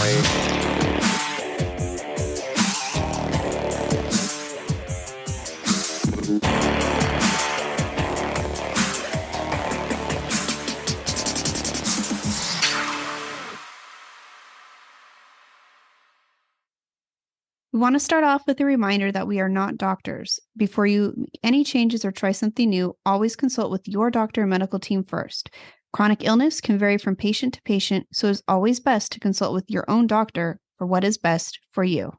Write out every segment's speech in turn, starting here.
We want to start off with a reminder that we are not doctors. Before you make any changes or try something new, always consult with your doctor and medical team first. Chronic illness can vary from patient to patient, so it's always best to consult with your own doctor for what is best for you.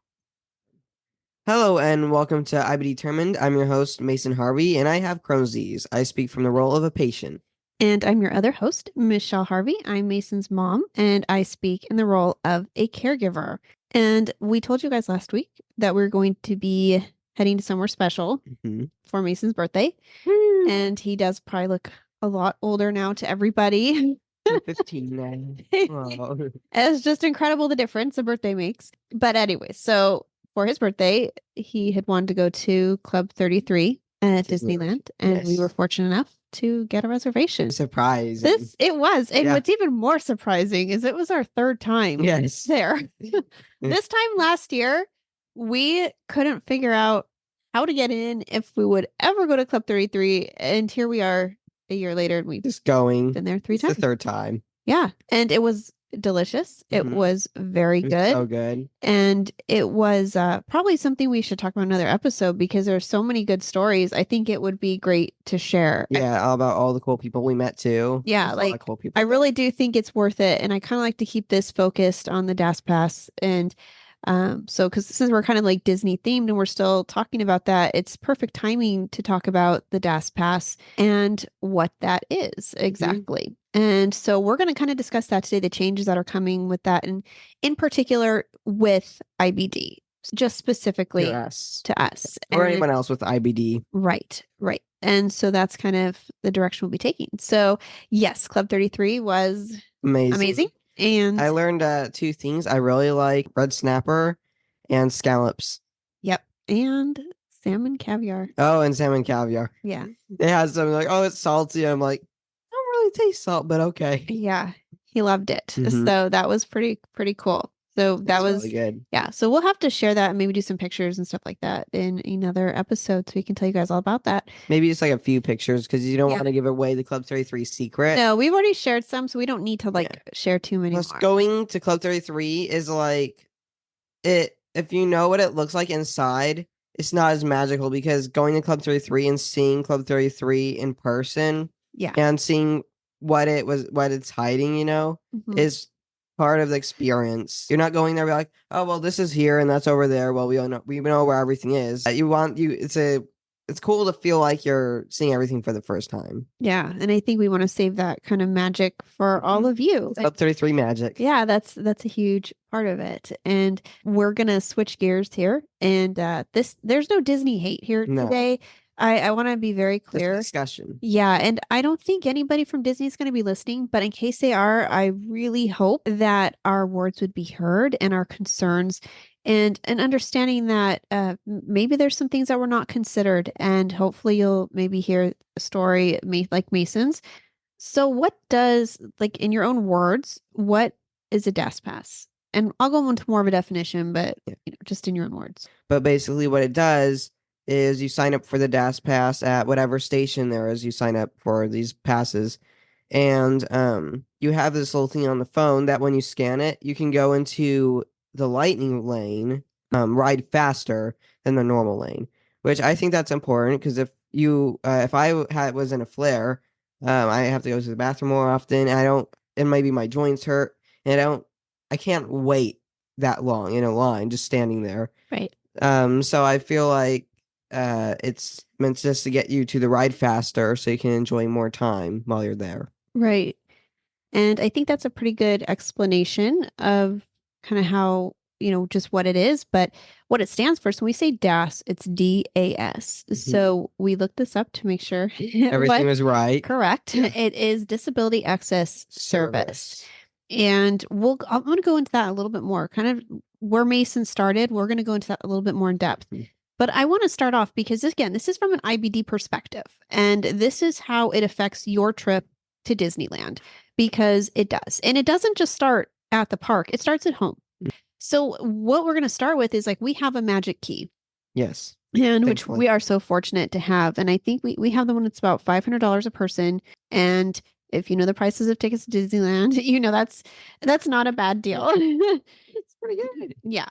Hello and welcome to I Be Determined. I'm your host, Mason Harvey, and I have Crohn's disease. I speak from the role of a patient. And I'm your other host, Michelle Harvey. I'm Mason's mom, and I speak in the role of a caregiver. And we told you guys last week that we're going to be heading to somewhere special for Mason's birthday. And he does probably look a lot older now to everybody. 15 now. Wow. It's just incredible the difference a birthday makes. But anyway, so for his birthday, he had wanted to go to Club 33 at Disneyland. And we were fortunate enough to get a reservation. Surprise. It was. And what's even more surprising is it was our third time there. This time last year, we couldn't figure out how to get in, if we would ever go to Club 33. And here we are a year later, and we've just been there three times. The third time. Yeah. And it was delicious. It was very good. So good. And it was probably something we should talk about in another episode, because there's so many good stories. I think it would be great to share. Yeah, all about all the cool people we met too. Yeah, like cool people. I really do think it's worth it. And I kind of like to keep this focused on the DAS Pass. And so because since we're kind of like Disney themed and we're still talking about that, it's perfect timing to talk about the DAS Pass and what that is exactly. And so we're going to kind of discuss that today, the changes that are coming with that, and in particular with IBD, just specifically to us. Or anyone else with IBD. Right. And so that's kind of the direction we'll be taking. So yes, Club 33 was amazing. And I learned two things. I really like red snapper and scallops. Yep. And salmon caviar. Oh, and salmon caviar. Yeah. They had something like, oh, it's salty. I'm like, I don't really taste salt, but okay. Yeah. He loved it. So that was pretty cool. So that was really good. Yeah. So we'll have to share that and maybe do some pictures and stuff like that in another episode, so we can tell you guys all about that. Maybe just like a few pictures, because you don't want to give away the Club 33 secret. No, we've already shared some, so we don't need to share too many Plus, more. going to Club 33 is like it. If you know what it looks like inside, it's not as magical, because going to Club 33 and seeing Club 33 in person, and seeing what it's hiding, is part of the experience. You're not going there be like, oh well, this is here and that's over there. Well, we know where everything is. It's cool to feel like you're seeing everything for the first time. Yeah, and I think we want to save that kind of magic for all of you. Club 33 magic. Yeah, that's a huge part of it. And we're gonna switch gears here. And there's no Disney hate here today. I want to be very clear. Discussion. Yeah, and I don't think anybody from Disney is going to be listening, but in case they are, I really hope that our words would be heard and our concerns, and understanding that maybe there's some things that were not considered, and hopefully you'll maybe hear a story like Mason's. So what does, like in your own words, what is a DAS Pass? And I'll go into more of a definition, but just in your own words. But basically what it does is you sign up for the DAS Pass at whatever station there is. You sign up for these passes, and you have this little thing on the phone that when you scan it, you can go into the lightning lane, ride faster than the normal lane, which I think that's important, because if I was in a flare, I have to go to the bathroom more often. And maybe my joints hurt, and I can't wait that long in a line just standing there. Right. So I feel like it's meant just to get you to the ride faster, so you can enjoy more time while you're there. Right. And I think that's a pretty good explanation of kind of how, just what it is, but what it stands for. So when we say DAS, it's DAS. So we looked this up to make sure everything was right. Correct. It is Disability Access Service. And I'm going to go into that a little bit more, kind of where Mason started. We're going to go into that a little bit more in depth. But I want to start off because, again, this is from an IBD perspective, and this is how it affects your trip to Disneyland, because it does. And it doesn't just start at the park. It starts at home. So what we're going to start with is like we have a magic key. Yes. And which Thankfully. we are so fortunate to have. And I think we have the one that's about $500 a person. And if you know the prices of tickets to Disneyland, you know that's not a bad deal. It's pretty good. Yeah.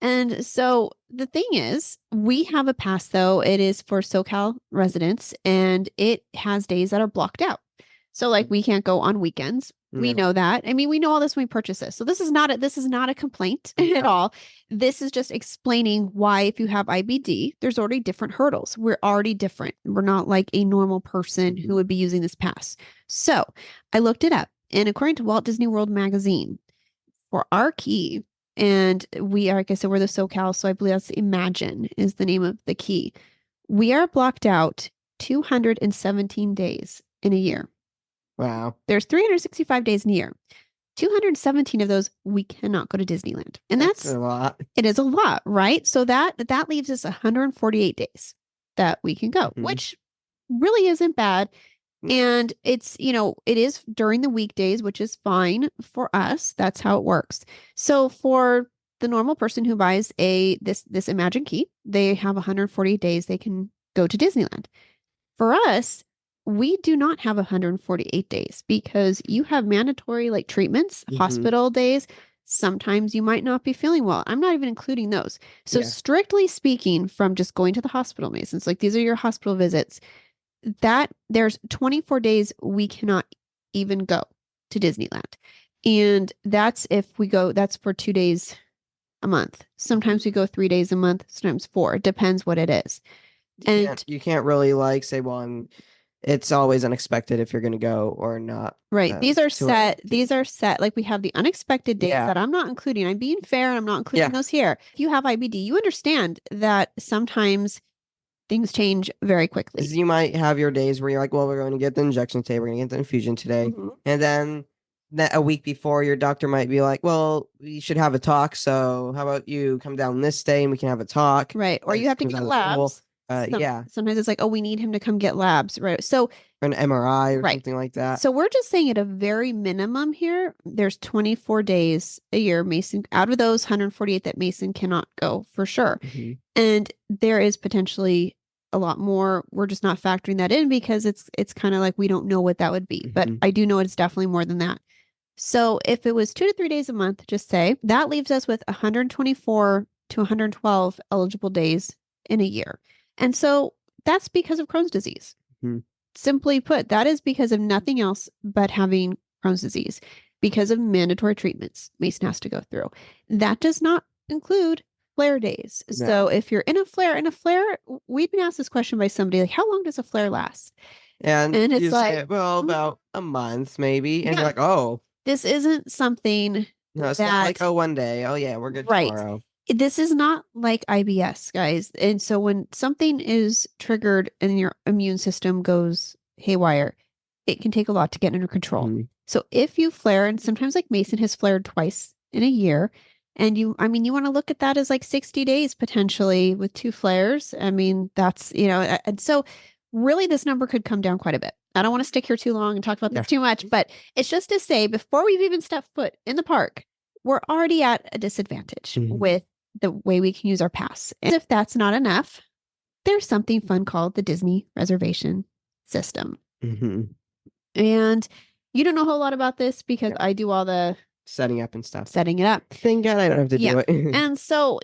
And so the thing is, we have a pass though. It is for SoCal residents and it has days that are blocked out. So like we can't go on weekends. We No. know that. I mean, we know all this when we purchase this. So this is not a complaint at all. This is just explaining why if you have IBD, there's already different hurdles. We're already different. We're not like a normal person who would be using this pass. So I looked it up. And according to Walt Disney World magazine, for our key, and we are, like I said, we're the SoCal, so I believe that's Imagine is the name of the key. We are blocked out 217 days in a year. Wow. There's 365 days in a year. 217 of those we cannot go to Disneyland. And that's a lot. It is a lot, right? So that leaves us 148 days that we can go, which really isn't bad. And it's, it is during the weekdays, which is fine for us. That's how it works. So for the normal person who buys this Imagine key, they have 148 days they can go to Disneyland. For us, we do not have 148 days because you have mandatory like treatments, hospital days. Sometimes you might not be feeling well. I'm not even including those. So strictly speaking, from just going to the hospital, Masons, like these are your hospital visits, that there's 24 days we cannot even go to Disneyland. And that's if we go, that's for 2 days a month. Sometimes we go 3 days a month, sometimes 4. It depends what it is. You can't really like say, well, it's always unexpected if you're going to go or not. Right. These are set. Like we have the unexpected days that I'm not including. I'm being fair and I'm not including those here. If you have IBD, you understand that sometimes things change very quickly. You might have your days where you're like, well, we're going to get the injection today. We're going to get the infusion today. And then a week before, your doctor might be like, well, we should have a talk. So how about you come down this day and we can have a talk. Right. Or you have to get labs. Sometimes it's like, oh, we need him to come get labs. Right. So or an MRI or something like that. So we're just saying at a very minimum here, there's 24 days a year, Mason, out of those 148 that Mason cannot go for sure. And there is potentially a lot more. We're just not factoring that in because it's kind of like we don't know what that would be. But I do know it's definitely more than that. So if it was 2 to 3 days a month, just say that leaves us with 124 to 112 eligible days in a year. And so that's because of Crohn's disease. Simply put, that is because of nothing else but having Crohn's disease, because of mandatory treatments Mason has to go through. That does not include flare days. No. So if you're in a flare, we've been asked this question by somebody, like, how long does a flare last? And it's like, say, well, about a month maybe. And you're like, oh. This isn't something no, it's not like, oh, one day. Oh, yeah, we're good tomorrow. This is not like IBS, guys. And so when something is triggered and your immune system goes haywire, it can take a lot to get under control. So if you flare, and sometimes like Mason has flared twice in a year, and you want to look at that as like 60 days potentially with 2 flares. I mean, that's, and so really this number could come down quite a bit. I don't want to stick here too long and talk about this too much, but it's just to say before we've even stepped foot in the park, we're already at a disadvantage with the way we can use our pass. And if that's not enough, there's something fun called the Disney reservation system. And you don't know a whole lot about this because I do all the setting up and stuff. Setting it up. Thank God I don't have to do it. And so,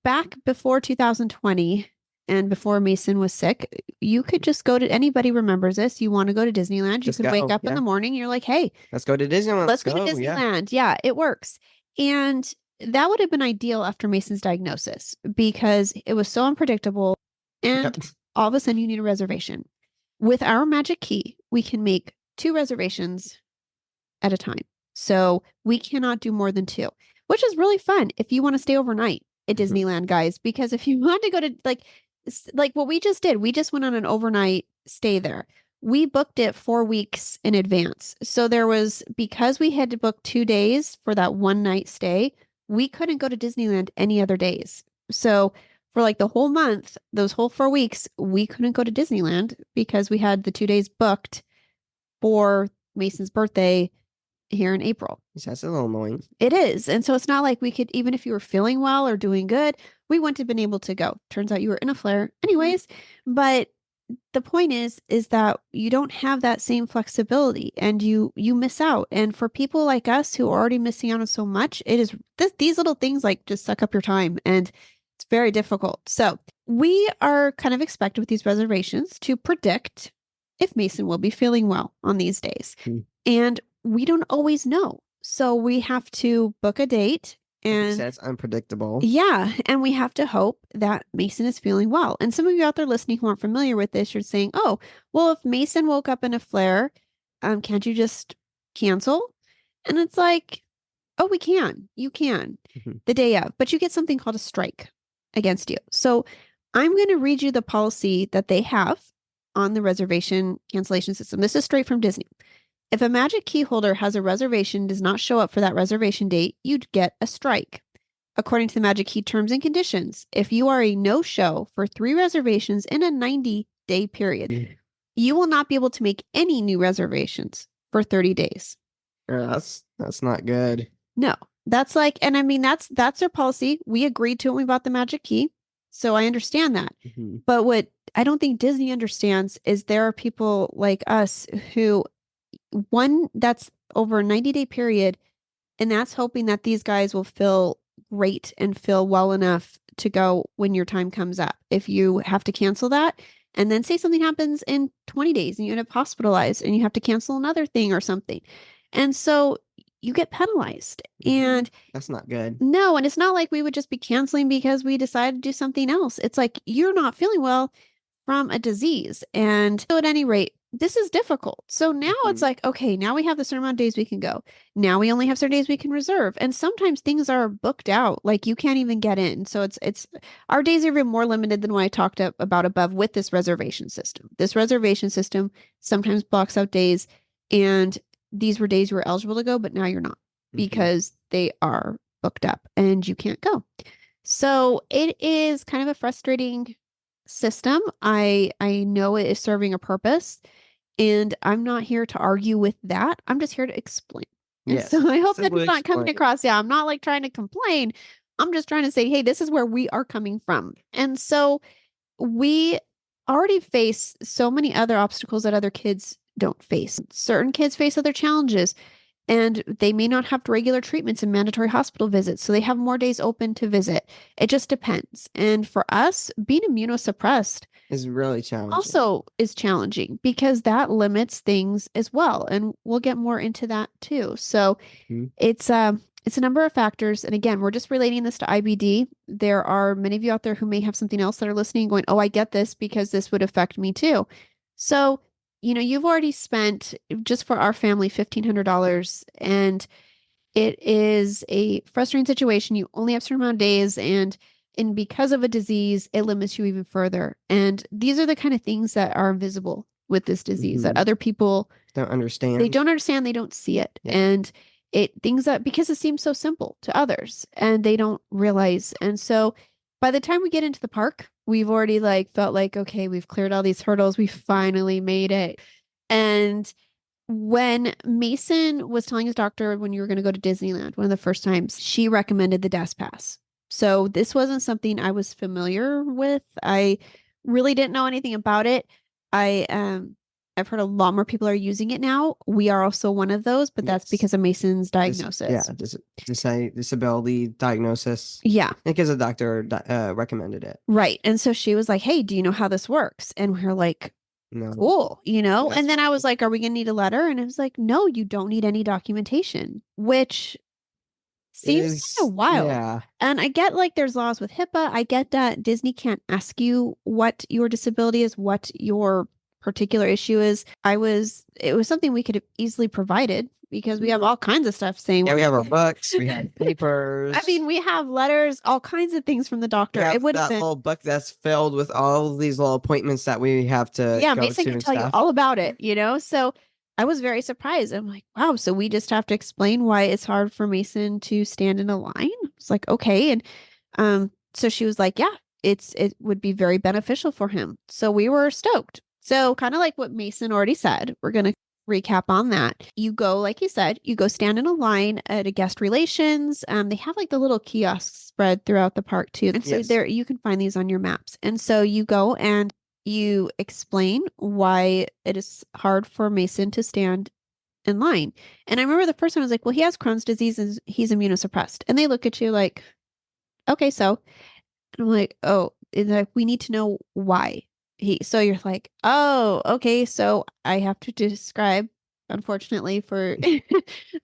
back before 2020 and before Mason was sick, you could just go to, anybody remembers this, you want to go to Disneyland, just you could wake up in the morning, you're like, hey, let's go to Disneyland. Let's go to Disneyland. Yeah, it works. And that would have been ideal after Mason's diagnosis because it was so unpredictable. And all of a sudden you need a reservation. With our magic key, we can make 2 reservations at a time. So we cannot do more than 2, which is really fun if you want to stay overnight at Disneyland, guys, because if you want to go to like what we just did, we just went on an overnight stay there. We booked it 4 weeks in advance. So because we had to book 2 days for that one night stay, we couldn't go to Disneyland any other days. So for like the whole month, those whole 4 weeks, we couldn't go to Disneyland because we had the 2 days booked for Mason's birthday here in April. That's a little annoying. It is. And so it's not like we could, even if you were feeling well or doing good, we wouldn't have been able to go. Turns out you were in a flare anyways. But the point is that you don't have that same flexibility and you miss out. And for people like us who are already missing out on so much, it is these little things like just suck up your time and it's very difficult. So we are kind of expected with these reservations to predict if Mason will be feeling well on these days. And we don't always know. So we have to book a date and that's unpredictable. Yeah. And we have to hope that Mason is feeling well. And some of you out there listening who aren't familiar with this, you're saying, oh, well, if Mason woke up in a flare, can't you just cancel? And it's like, oh, we can. You can the day of, but you get something called a strike against you. So I'm going to read you the policy that they have on the reservation cancellation system. This is straight from Disney. If a magic key holder has a reservation, does not show up for that reservation date, you'd get a strike. According to the magic key terms and conditions, if you are a no-show for 3 reservations in a 90-day period, you will not be able to make any new reservations for 30 days. That's not good. No, that's like, and I mean, that's their policy. We agreed to it when we bought the magic key. So I understand that. But what I don't think Disney understands is there are people like us who that's over a 90-day period, and that's hoping that these guys will feel great and feel well enough to go when your time comes up. If you have to cancel that, and then say something happens in 20 days and you end up hospitalized and you have to cancel another thing or something. And so you get penalized. And that's not good. No, and it's not like we would just be canceling because we decided to do something else. It's like you're not feeling well from a disease. And so at any rate, this is difficult. So now it's like, okay, now we have the certain amount of days we can go. Now we only have certain days we can reserve. And sometimes things are booked out, like you can't even get in. So it's our days are even more limited than what I talked about above with this reservation system. This reservation system sometimes blocks out days, and these were days you were eligible to go, but now you're not because they are booked up and you can't go. So it is kind of a frustrating system. I know it is serving a purpose, and I'm not here to argue with that. I'm just here to explain. Yes. So I hope that it's not coming across. Yeah, I'm not like trying to complain. I'm just trying to say, hey, this is where we are coming from. And so we already face so many other obstacles that other kids don't face. Certain kids face other challenges, and they may not have regular treatments and mandatory hospital visits, so they have more days open to visit. It just depends. And for us, being immunosuppressed is really challenging. Also is challenging because that limits things as well. And we'll get more into that too. So it's a number of factors. And again, we're just relating this to IBD. There are many of you out there who may have something else that are listening going, oh, I get this because this would affect me too. So you've already spent just for our family $1,500, and it is a frustrating situation. You only have a certain amount of days, and because of a disease, it limits you even further. And these are the kind of things that are invisible with this disease that other people don't understand. They don't understand. They don't see it. Yeah. And because it seems so simple to others and they don't realize. And so by the time we get into the park, we've already felt like, okay, we've cleared all these hurdles. We finally made it. And when Mason was telling his doctor when you were going to go to Disneyland, one of the first times, she recommended the DAS Pass. So this wasn't something I was familiar with. I really didn't know anything about it. I've heard a lot more people are using it now. We are also one of those, but that's because of Mason's diagnosis. Disability diagnosis. Yeah. Because a doctor recommended it. Right. And so she was like, hey, do you know how this works? And we're like, no. Cool, and then I was like, are we going to need a letter? And it was like, no, you don't need any documentation, which seems kind of wild. Yeah. And I get there's laws with HIPAA. I get that Disney can't ask you what your disability is, what your particular issue is. It was something we could have easily provided because we have all kinds of stuff saying. Yeah, we have our books, we have papers. I mean, we have letters, all kinds of things from the doctor. It would have been little book that's filled with all these little appointments that we have to. Yeah, Mason can tell you all about it, So I was very surprised. I'm like, wow, so we just have to explain why it's hard for Mason to stand in a line. It's like, okay. And so she was like, yeah, it would be very beneficial for him. So we were stoked. So kind of like what Mason already said, we're going to recap on that. You go, like you said, you go stand in a line at a guest relations. They have like the little kiosks spread throughout the park too. And so Yes. there you can find these on your maps. And so you go and you explain why it is hard for Mason to stand in line. And I remember the first one was like, well, he has Crohn's disease and he's immunosuppressed. And they look at you like, okay, so. And I'm like, oh, it's like, we need to know why so you're like, oh, okay, so I have to describe, unfortunately, for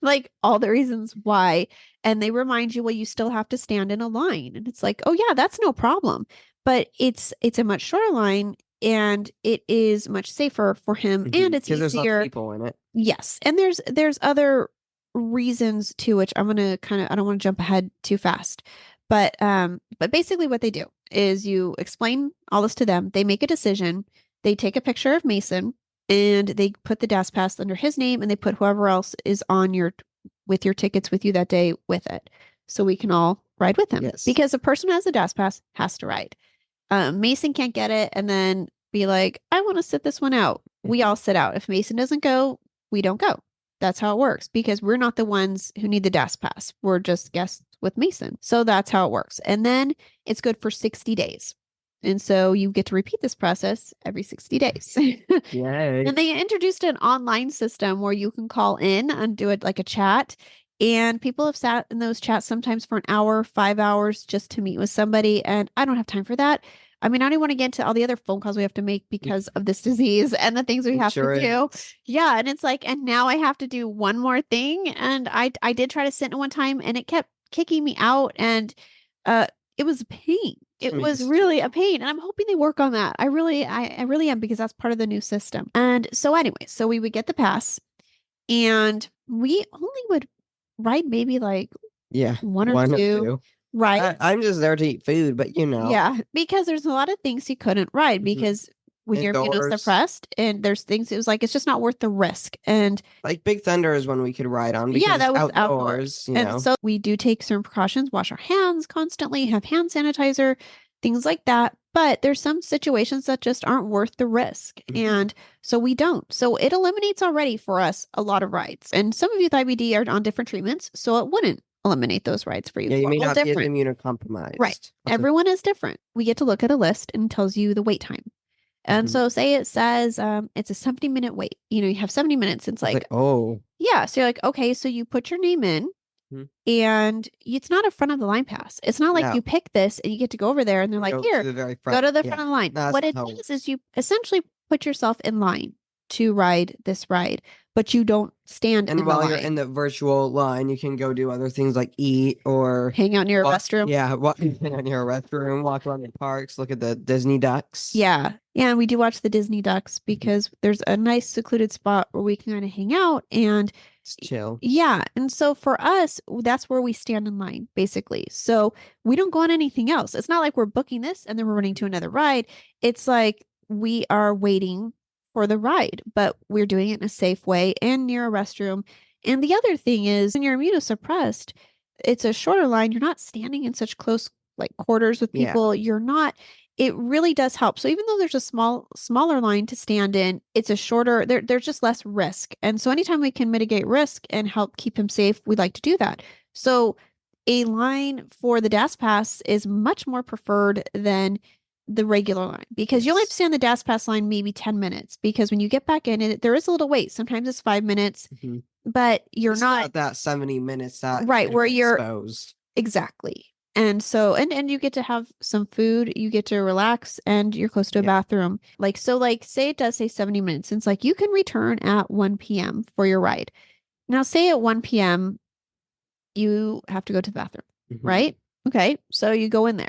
like all the reasons why. And they remind you, well, you still have to stand in a line. And it's like, oh yeah, that's no problem. But it's a much shorter line and it is much safer for him and it's Because there's less easier. people in it. Yes. And there's other reasons too, which I'm gonna kind of I don't want to jump ahead too fast. But basically what they do is you explain all this to them. They make a decision. They take a picture of Mason and they put the DAS pass under his name and they put whoever else is on with your tickets with you that day with it. So we can all ride with him. Yes. Because a person who has a DAS pass has to ride. Mason can't get it and then be like, I want to sit this one out. We all sit out. If Mason doesn't go, we don't go. That's how it works because we're not the ones who need the DAS pass. We're just guests with Mason. So that's how it works. And then it's good for 60 days. And so you get to repeat this process every 60 days. Yay. And they introduced an online system where you can call in and do it like a chat. And people have sat in those chats sometimes for an hour, 5 hours just to meet with somebody. And I don't have time for that. I mean, I don't even want to get into all the other phone calls we have to make because of this disease and the things we have to do. Yeah. And it's like, and now I have to do one more thing. And I did try to sit in one time and it kept kicking me out. And it was a pain. It was really a pain. And I'm hoping they work on that. I really am because that's part of the new system. And so anyway, so we would get the pass and we only would ride maybe like one or two. Right. I'm just there to eat food, but Yeah, because there's a lot of things you couldn't ride because when you're immunosuppressed and there's things, it was like, it's just not worth the risk. And like Big Thunder is one we could ride on because that was outdoors, And so we do take certain precautions, wash our hands constantly, have hand sanitizer, things like that. But there's some situations that just aren't worth the risk. And so we don't. So it eliminates already for us a lot of rides. And some of you with IBD are on different treatments, so it wouldn't eliminate those rides for you. Yeah, you may not be immunocompromised. Right. Everyone is different. We get to look at a list and tells you the wait time. And so say it says it's a 70-minute wait. You have 70 minutes. It's like, oh. Yeah. So you're like, okay, so you put your name in and it's not a front of the line pass. It's not like you pick this and you get to go over there and they're like, here, go to the front of the line. What it does is you essentially put yourself in line to ride this ride, but you don't stand and while you're in the virtual line, you can go do other things like eat or hang out near a restroom. Yeah, hang out near a restroom, walk around the parks, look at the Disney ducks. Yeah. Yeah, and we do watch the Disney ducks because there's a nice secluded spot where we can kind of hang out and chill. Yeah. And so for us, that's where we stand in line, basically. So we don't go on anything else. It's not like we're booking this and then we're running to another ride. It's like we are waiting for the ride, but we're doing it in a safe way and near a restroom. And the other thing is when you're immunosuppressed, it's a shorter line. You're not standing in such close like quarters with people. You're not, it really does help. So even though there's a smaller line to stand in, it's a shorter, there's just less risk. And so anytime we can mitigate risk and help keep him safe, we like to do that. So a line for the DAS pass is much more preferred than the regular line because you only have to stand the DAS pass line maybe 10 minutes because when you get back in it, there is a little wait. Sometimes it's 5 minutes, but it's not that 70 minutes that right where you're exposed. Exactly. And so, and you get to have some food, you get to relax and you're close to a bathroom. Like, so like, say it does say 70 minutes. It's like, you can return at 1 p.m. for your ride. Now say at 1 p.m. you have to go to the bathroom, right? Okay. So you go in there.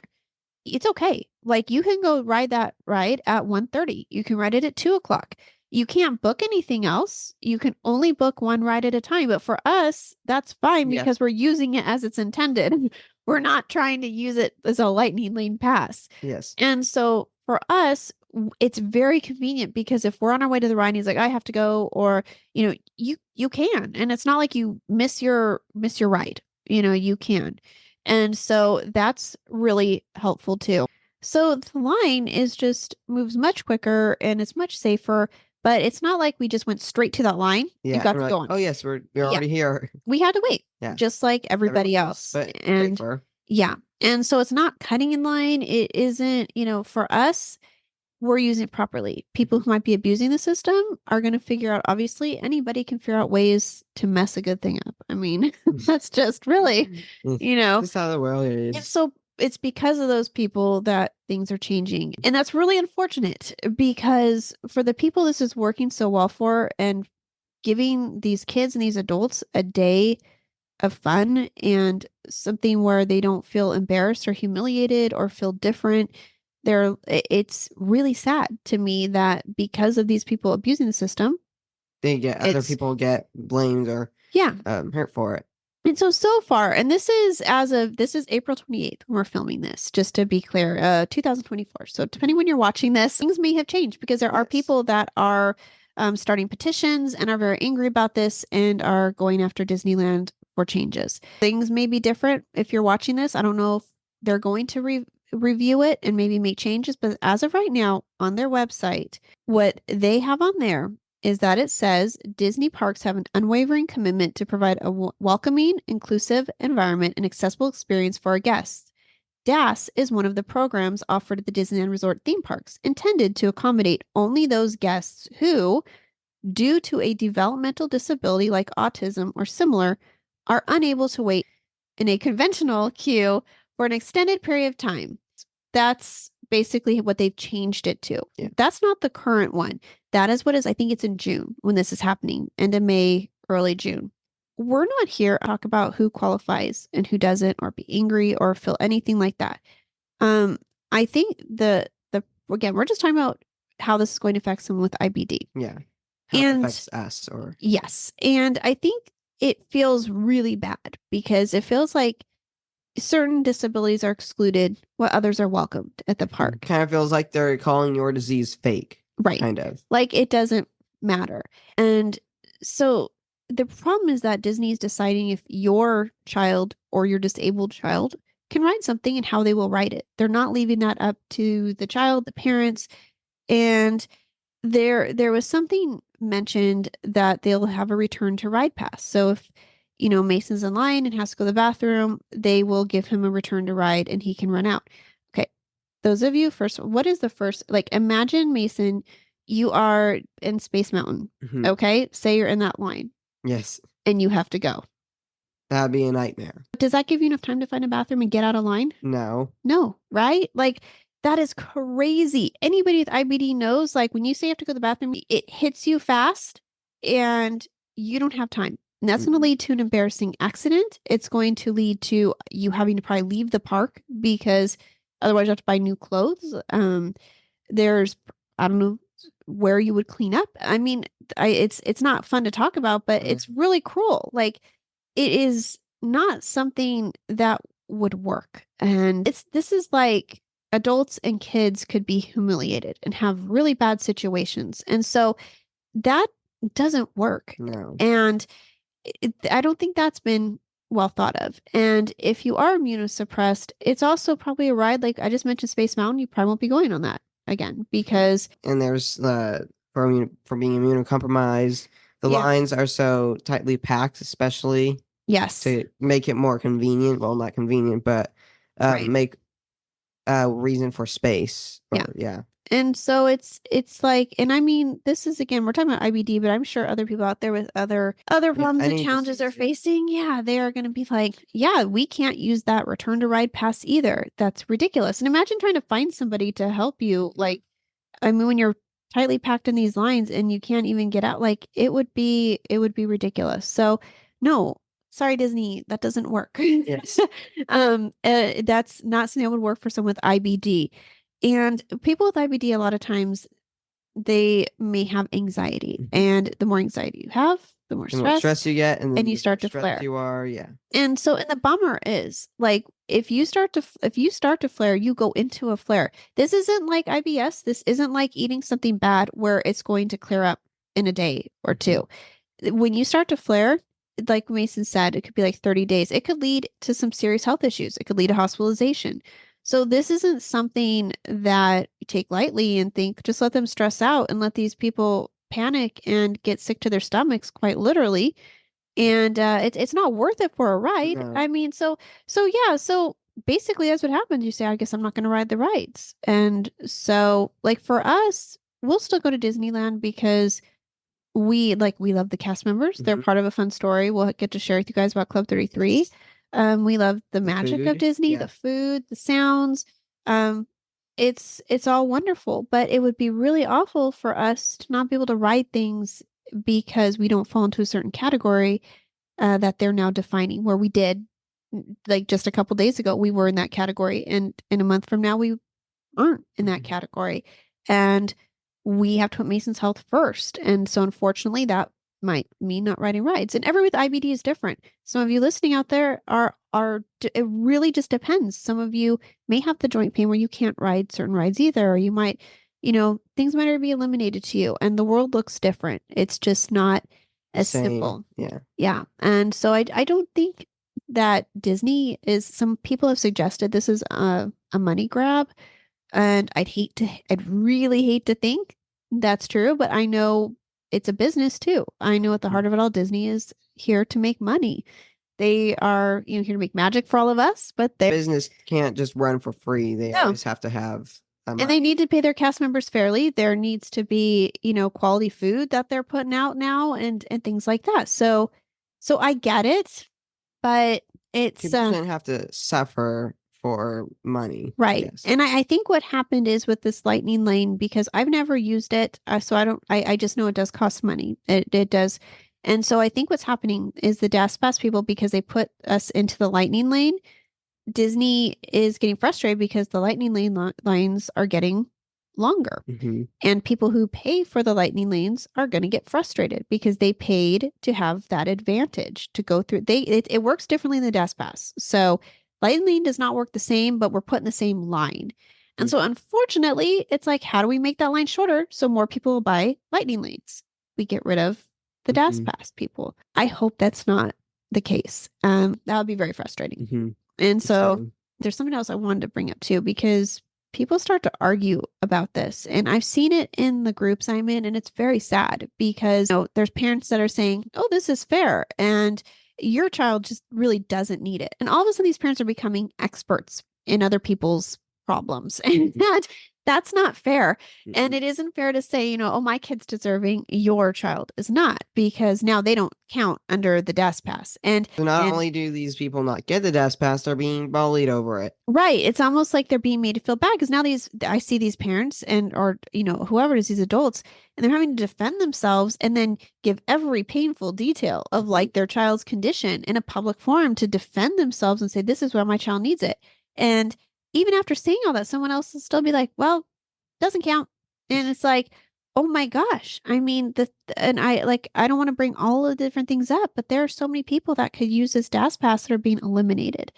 It's okay. Like you can go ride that ride at 1:30. You can ride it at 2:00. You can't book anything else. You can only book one ride at a time. But for us, that's fine because we're using it as it's intended. We're not trying to use it as a lightning lane pass. Yes. And so for us, it's very convenient because if we're on our way to the ride and he's like, I have to go, or, you can. And it's not like you miss your ride. You can. And so that's really helpful too. So the line is just moves much quicker and it's much safer, But it's not like we just went straight to that line Yeah. and got And we're to like, going. oh yes, we're Yeah. already here. We had to wait, Yeah. just like everybody else. But And safer. yeah. And so it's not cutting in line. It isn't, for us, we're using it properly. People who might be abusing the system are going to figure out, obviously, anybody can figure out ways to mess a good thing up. I mean, that's just really, That's how the world and is. so it's because of those people that things are changing. And that's really unfortunate because for the people this is working so well for and giving these kids and these adults a day of fun and something where they don't feel embarrassed or humiliated or feel different. It's really sad to me that because of these people abusing the system, other people get blamed or yeah, hurt for it. and so far, and this is April 28th when we're filming this, just to be clear, 2024. So depending when you're watching this, things may have changed because there are people that are starting petitions and are very angry about this and are going after Disneyland for changes. Things may be different if you're watching this. I don't know if they're going to review it and maybe make changes, but as of right now on their website, what they have on there is that it says Disney parks have an unwavering commitment to provide a welcoming, inclusive environment and accessible experience for our guests. DAS is one of the programs offered at the Disneyland Resort theme parks, intended to accommodate only those guests who, due to a developmental disability like autism or similar, are unable to wait in a conventional queue for an extended period of time. That's basically what they've changed it to. Yeah. That's not the current one. That is what is, I think it's in June when this is happening, end of May, early June. We're not here to talk about who qualifies and who doesn't, or be angry or feel anything like that. I think again, we're just talking about how this is going to affect someone with IBD. Yeah. How it affects us or yes. And I think it feels really bad because it feels like certain disabilities are excluded while others are welcomed at the park. It kind of feels like they're calling your disease fake. Right. Kind of. Like it doesn't matter. And so the problem is that Disney is deciding if your child or your disabled child can write something and how they will write it. They're not leaving that up to the child, the parents. And there was something mentioned that they'll have a return to ride pass. So if Mason's in line and has to go to the bathroom, they will give him a return to ride and he can run out. Okay. Those of you first, what is the first, like imagine Mason, you are in Space Mountain. Mhm. Okay. Say you're in that line. Yes. And you have to go. That'd be a nightmare. Does that give you enough time to find a bathroom and get out of line? No. No, right? Like that is crazy. Anybody with IBD knows, like when you say you have to go to the bathroom, it hits you fast and you don't have time. And that's going to lead to an embarrassing accident. It's going to lead to you having to probably leave the park because otherwise you have to buy new clothes. There's, I don't know where you would clean up. I mean, it's not fun to talk about, but it's really cruel. Like it is not something that would work. And this is like adults and kids could be humiliated and have really bad situations. And so that doesn't work. No. And I don't think that's been well thought of. And if you are immunosuppressed, it's also probably a ride like I just mentioned Space Mountain. You probably won't be going on that again because and there's for being immunocompromised, the lines are so tightly packed, especially to make it more convenient. Well, not convenient, but make a reason for space. Yeah. And so it's like, and I mean, this is again, we're talking about IBD, but I'm sure other people out there with other problems and challenges they're facing. Yeah, they are going to be like, yeah, we can't use that return to ride pass either. That's ridiculous. And imagine trying to find somebody to help you. Like, I mean, when you're tightly packed in these lines and you can't even get out, like it would be ridiculous. So no, sorry, Disney, that doesn't work. Yes. That's not something that would work for someone with IBD. And people with IBD, a lot of times, they may have anxiety. And the more anxiety you have, the more stress you get, and you start to flare. You are, And so, and the bummer is, like, if you start to flare, you go into a flare. This isn't like IBS. This isn't like eating something bad where it's going to clear up in a day or two. When you start to flare, like Mason said, it could be like 30 days. It could lead to some serious health issues. It could lead to hospitalization. So this isn't something that you take lightly and think, just let them stress out and let these people panic and get sick to their stomachs, quite literally. And it's not worth it for a ride. No. I mean, so yeah, so basically that's what happens. You say, I guess I'm not going to ride the rides. And so like for us, we'll still go to Disneyland because we love the cast members. They're Mhm. part of a fun story. We'll get to share with you guys about Club 33. We love the magic of food, Disney, yeah. the food, the sounds. Um, it's all wonderful, but it would be really awful for us to not be able to ride things because we don't fall into a certain category that they're now defining, where we did like just a couple days ago, we were in that category, and in a month from now, we aren't in that Mhm. category. And we have to put Mason's health first. And so, unfortunately, that might mean not riding rides. And every with IBD is different. Some of you listening out there are it really just depends. Some of you may have the joint pain where you can't ride certain rides either, or you might, things might already be eliminated to you, and the world looks different. It's just not The as same, simple. yeah. Yeah. And so I don't think that Disney is, some people have suggested this is a money grab. And I'd really hate to think that's true, but I know it's a business too. I know at the heart of it all, Disney is here to make money. They are, here to make magic for all of us, but they're Business can't just run for free. They no, always have to have and they need to pay their cast members fairly. There needs to be, quality food that they're putting out now and things like that. So I get it, but it's people shouldn't have to suffer for money, I right. guess. And I think what happened is with this lightning lane, because I've never used it, so I don't, I just know it does cost money. It does. And so I think what's happening is the Dash Pass people, because they put us into the lightning lane, Disney is getting frustrated because the lightning lane lines are getting longer. Mhm. And people who pay for the lightning lanes are going to get frustrated because they paid to have that advantage to go through. It works differently in the Dash Pass. So lightning lane does not work the same, but we're put in the same line. And so unfortunately, it's like, how do we make that line shorter so more people will buy lightning lanes? We get rid of the Dash Mhm. Pass people. I hope that's not the case. That would be very frustrating. Mhm. And so Same. there's something else I wanted to bring up too, because people start to argue about this. And I've seen it in the groups I'm in, and it's very sad because there's parents that are saying, oh, this is fair. And your child just really doesn't need it. And all of a sudden, these parents are becoming experts in other people's problems. And that's not fair. And it isn't fair to say, oh, my kid's deserving, your child is not, because now they don't count under the DAS pass. And So not only do these people not get the desk pass, they're being bullied over it. right. It's almost like they're being made to feel bad because now I see these parents or whoever it is, these adults, and they're having to defend themselves and then give every painful detail of like their child's condition in a public forum to defend themselves and say, this is why my child needs it. And even after saying all that, someone else will still be like, well, doesn't count. And it's like, oh my gosh. I mean, and I don't want to bring all of the different things up, but there are so many people that could use this DAS pass that are being eliminated.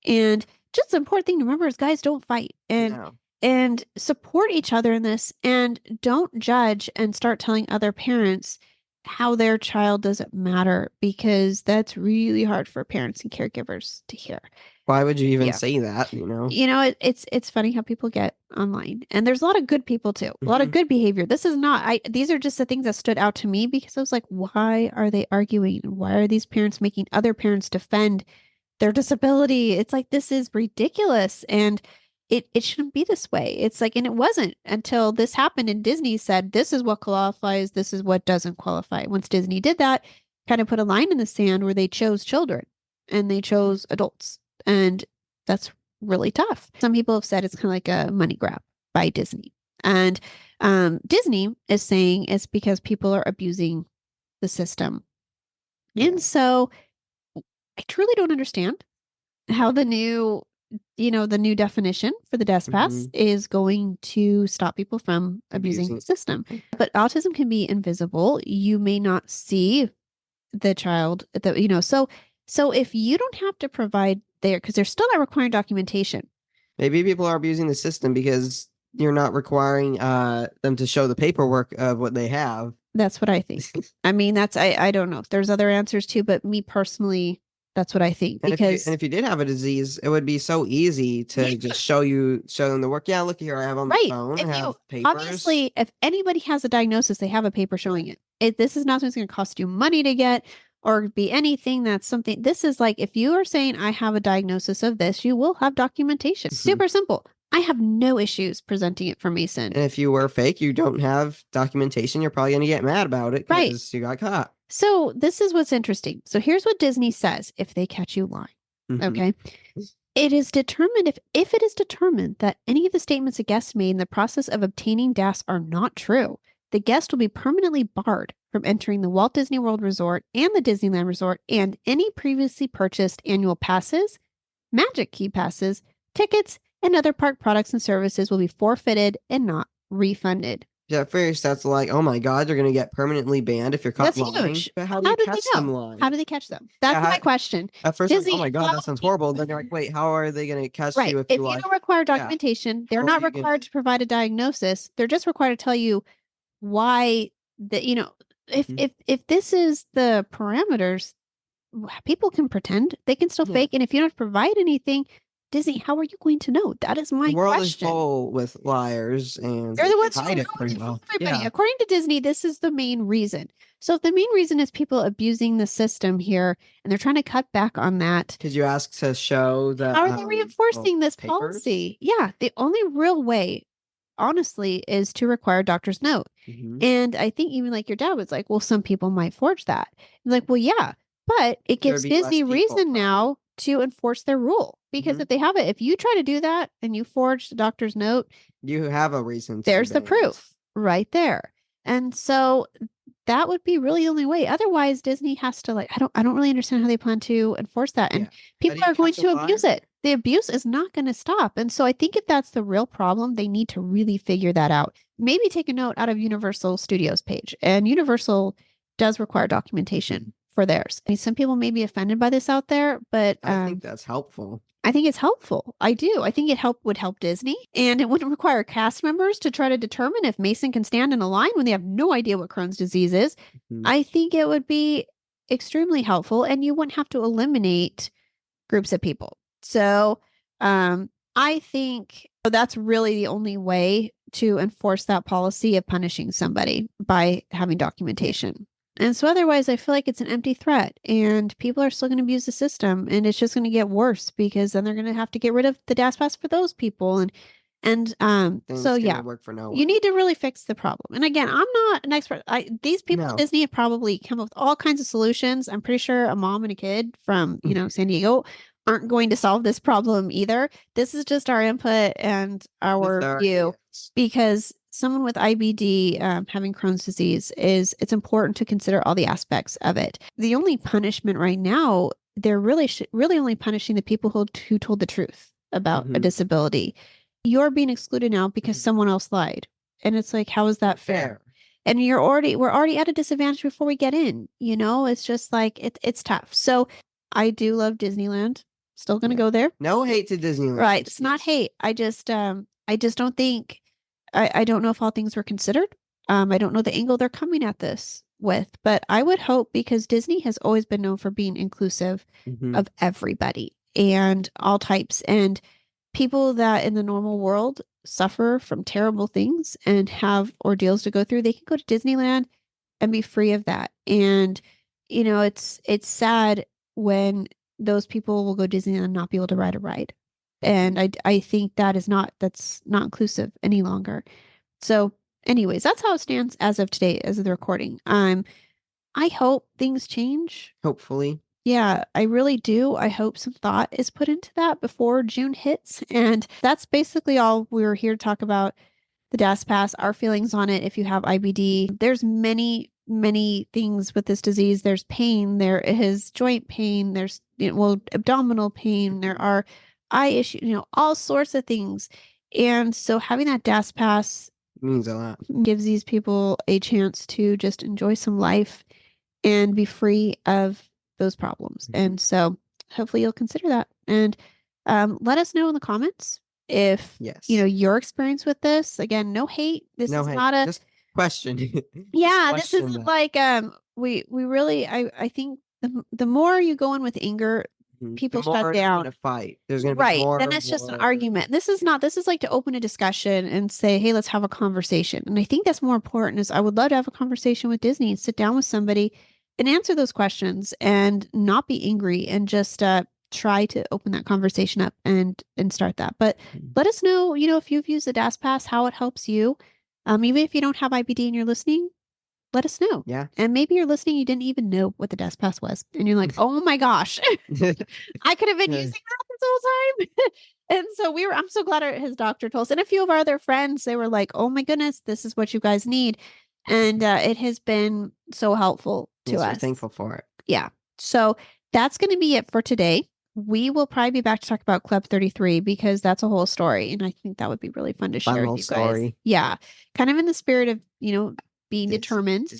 And just the important thing to remember is guys, don't fight No. and support each other in this, and don't judge and start telling other parents how their child doesn't matter, because that's really hard for parents and caregivers to hear. Why would you even Yeah. say that, It's funny how people get online, and there's a lot of good people too, a lot of good behavior. This is not, these are just the things that stood out to me, because I was like, why are they arguing? Why are these parents making other parents defend their disability? It's like, this is ridiculous. And it shouldn't be this way. It's like, and it wasn't until this happened and Disney said, this is what qualifies, this is what doesn't qualify. Once Disney did that, kind of put a line in the sand where they chose children and they chose adults. And that's really tough. Some people have said it's kind of like a money grab by Disney. And Disney is saying it's because people are abusing the system. Yeah. And so I truly don't understand how the new definition for the DES pass is going to stop people from abusing the system. But autism can be invisible. You may not see the child, so if you don't have to provide there, because they're still not requiring documentation. Maybe people are abusing the system because you're not requiring them to show the paperwork of what they have. That's what I think. I mean, I don't know if there's other answers too, but me personally, That's what I think. And Because if you did have a disease, it would be so easy to just show them the work. Yeah, look here, I have on the right. phone, If I you have papers. obviously, if anybody has a diagnosis, they have a paper showing it. This is not something that's going to cost you money to get or be anything that's something. This is like if you are saying I have a diagnosis of this, you will have documentation. Mhm. Super simple. I have no issues presenting it for Mason. And if you were fake, you don't have documentation, you're probably going to get mad about it Right. because you got caught. So this is what's interesting. So here's what Disney says if they catch you lying. Mhm. Okay. It is determined if it is determined that any of the statements a guest made in the process of obtaining DAS are not true, the guest will be permanently barred from entering the Walt Disney World Resort and the Disneyland Resort, and any previously purchased annual passes, Magic Key passes, tickets, and other park products and services will be forfeited and not refunded. Yeah, at first that's like, oh my God, they're going to get permanently banned if you're caught That's lying. huge. But how do you they catch know? them lying? How do they catch them? That's Yeah, my question. At first, like, oh Disney, my God, how that sounds do you- horrible. Then you're like, wait, how are they going to catch Right. you if If you you lie? don't require documentation, they're Or not you can- required to provide a diagnosis. They're just required to tell you why that, if Mhm. if this is the parameters, people can pretend. They can still Yeah. fake. And if you don't provide anything, Disney, how are you going to know? That is my The world is question. full with liars, and They're the ones who hide it ruin pretty it for well. everybody. Yeah. According to Disney, this is the main reason. So if the main reason is people abusing the system here and they're trying to cut back on that, Could you ask to show the how are they reinforcing this papers? policy? Yeah, the only real way, honestly, is to require a doctor's note. Mhm. And I think even like your dad was like, well, some people might forge that. Like, well, yeah, but it There gives would be less Disney people reason probably. now to enforce their rule. Because Mhm. if they have it, if you try to do that and you forge the doctor's note, You have a reason to there's be the banned. proof right there. And so that would be really the only way. Otherwise, Disney has to like, I don't really understand how they plan to enforce that. And Yeah. people do you are going catch a to abuse liar? it. The abuse is not going to stop. And so I think if that's the real problem, they need to really figure that out. Maybe take a note out of Universal Studios page. And Universal does require documentation for theirs. I mean, some people may be offended by this out there, but I think that's helpful. I think it's helpful. I do. I think would help Disney, and it wouldn't require cast members to try to determine if Mason can stand in a line when they have no idea what Crohn's disease is. Mhm. I think it would be extremely helpful, and you wouldn't have to eliminate groups of people. So, I think that's really the only way to enforce that policy of punishing somebody by having documentation. And so otherwise, I feel like it's an empty threat and people are still going to abuse the system and it's just going to get worse because then they're going to have to get rid of the DAS pass for those people. And Then so, it's yeah, gonna work for no you one. need to really fix the problem. And again, I'm not an expert. These people No. at Disney have probably come up with all kinds of solutions. I'm pretty sure a mom and a kid from, San Diego aren't going to solve this problem either. This is just our input and our view because someone with IBD having Crohn's disease it's important to consider all the aspects of it. The only punishment right now, they're really only punishing the people who told the truth about a disability. You're being excluded now because someone else lied. And it's like, how is that fair? And we're already at a disadvantage before we get in, it's just like, it's tough. So I do love Disneyland. Still going to go there. No hate to Disneyland. Right. It's not hate. I just don't think, I don't know if all things were considered. I don't know the angle they're coming at this with, but I would hope because Disney has always been known for being inclusive of everybody and all types and people that in the normal world suffer from terrible things and have ordeals to go through. They can go to Disneyland and be free of that. And, it's sad when those people will go to Disneyland and not be able to ride a ride. And I think that's not inclusive any longer. So anyways, that's how it stands as of today, as of the recording. I hope things change. Hopefully. Yeah, I really do. I hope some thought is put into that before June hits. And that's basically all we were here to talk about. The DAS pass, our feelings on it. If you have IBD, there's many things with this disease. There's pain, there is joint pain, there's abdominal pain, there are eye issues, all sorts of things. And so having that DAS pass means a lot. Gives these people a chance to just enjoy some life and be free of those problems. And so hopefully you'll consider that. And let us know in the comments if your experience with this. Again, no hate. This is not a just question. yeah, this isn't like we really I think the more you go in with anger, The people more shut there's down. gonna fight. There's gonna be Right. more Then and it's just an more. argument. This is like to open a discussion and say, hey, let's have a conversation. And I think that's more important is I would love to have a conversation with Disney and sit down with somebody and answer those questions and not be angry and just try to open that conversation up and start that. But let us know, if you've used the DAS Pass, how it helps you. Even if you don't have IBD and you're listening, let us know. Yeah. And maybe you're listening, you didn't even know what the DAS Pass was. And you're like, oh my gosh, I could have been using that this whole time. And so I'm so glad his doctor told us. And a few of our other friends, they were like, oh my goodness, this is what you guys need. And it has been so helpful to Yes, we're us. thankful for it. Yeah. So that's going to be it for today. We will probably be back to talk about Club 33 because that's a whole story. And I think that would be really fun to Fun share little with you guys. story. Yeah. Kind of in the spirit of, being determined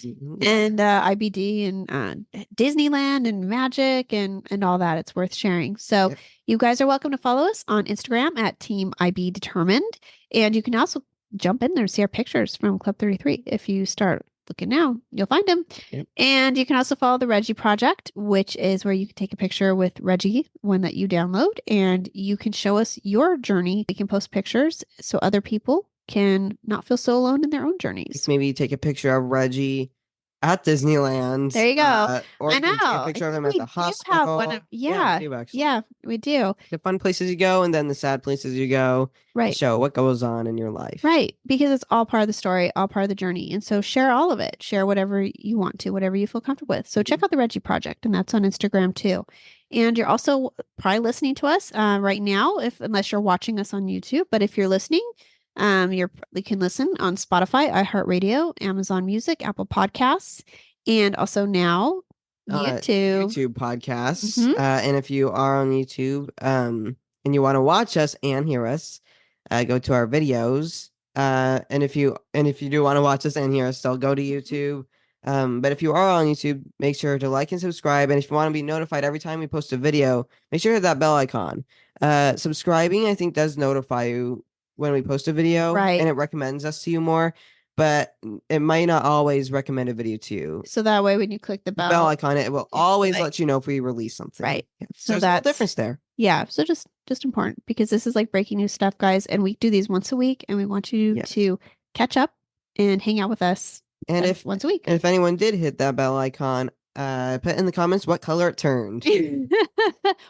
and IBD and Disneyland and magic and all that. It's worth sharing. So you guys are welcome to follow us on Instagram at Team IB Determined. And you can also jump in there and see our pictures from Club 33. If you start looking now, you'll find them. Yep. And you can also follow the Reggie Project, which is where you can take a picture with Reggie, one that you download, and you can show us your journey. We can post pictures so other people can not feel so alone in their own journeys. Maybe take a picture of Reggie at Disneyland. There you go. Or I you can take know. a picture of I him think at the we do hospital. have one of, Yeah, we do, actually. yeah, we do. The fun places you go and then the sad places you go. Right. To show what goes on in your life. Right. Because it's all part of the story, all part of the journey. And so share all of it. Share whatever you want to, whatever you feel comfortable with. So check out the Reggie Project, and that's on Instagram too. And you're also probably listening to us right now, unless you're watching us on YouTube. But if you're listening, you can listen on Spotify, iHeartRadio, Amazon Music, Apple Podcasts, and also now YouTube. YouTube podcasts. And if you are on YouTube and you want to watch us and hear us, go to our videos. And if you do want to watch us and hear us, still go to YouTube. But if you are on YouTube, make sure to like and subscribe. And if you want to be notified every time we post a video, make sure to hit that bell icon. Subscribing, I think, does notify you when we post a video, Right. and it recommends us to you more. But it might not always recommend a video to you. So that way, when you click the bell icon, it will always let you know if we release something. Right. Yeah. So there's that's a difference there. Yeah. So just important because this is like breaking news stuff, guys. And we do these once a week, and we want you to catch up and hang out with us. And if once a week. And if anyone did hit that bell icon, put in the comments what color it turned.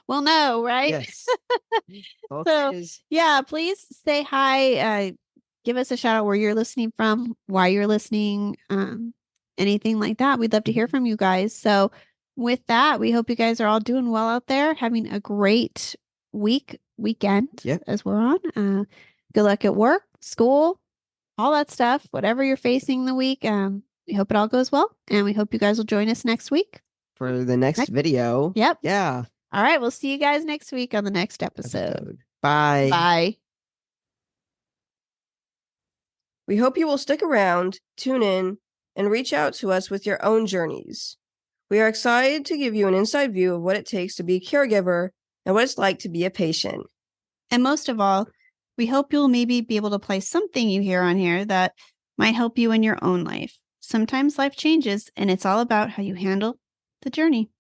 We'll know, right? Yes. So yeah, please say hi. Give us a shout out where you're listening from, why you're listening, anything like that. We'd love to hear from you guys. So with that, we hope you guys are all doing well out there, having a great weekend as we're on. Good luck at work, school, all that stuff, whatever you're facing the week. We hope it all goes well, and we hope you guys will join us next week for the next video. Yep. Yeah. All right. We'll see you guys next week on the next episode. Bye. Bye. We hope you will stick around, tune in, and reach out to us with your own journeys. We are excited to give you an inside view of what it takes to be a caregiver and what it's like to be a patient. And most of all, we hope you'll maybe be able to play something you hear on here that might help you in your own life. Sometimes life changes, and it's all about how you handle the journey.